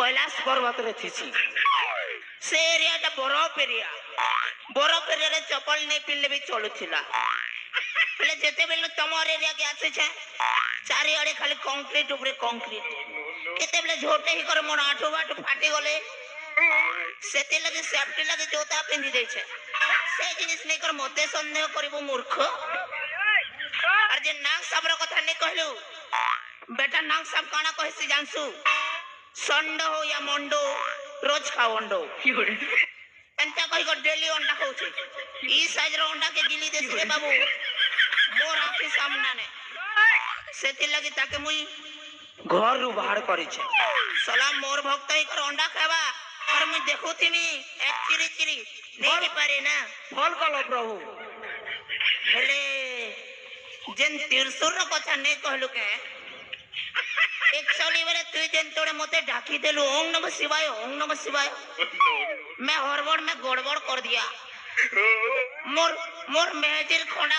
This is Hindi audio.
कैलाश पर्वत रे थीसी से एरिया टा बरफ एरिया रे चप्पल नहीं पिनले भी चलुथिला पहले जेते बेल तमर एरिया के आसे छे चारि आड़े खाली कंक्रीट ऊपर कंक्रीट केते बेले झोटे ही कर मोर आठो बाट फाटी गले सेते लगे सेफ्टी लगे जोता पिंदी दे छे से जिनिस नहीं कर मते संदेह करबो मूर्ख और जे नाग सबरो कथा नहीं कहलु बेटा नाग सब काना कहसी जानसु संडो हो या मंडो रोज खाओ अंडो एंता कहि को डेली अंडा खाउछे ई साइज रो अंडा के गिली देस रे बाबू मोर आखि सामना ने सेति लगी ताके मुई घर रु बाहर करी छे सलाम मोर भक्त ही कर अंडा खावा और मुई देखु थिनी एक चिरी चिरी नहीं पारे ना फल कलो प्रभु हेले जेन तिरसुर रो कथा नहीं कहलु के एक्चुअली बेले तू जेन तोड़े मते ढाकी देलु ओम नमः शिवाय मैं हड़बड़ में गड़बड़ कर दिया मोर मेहजिर खोना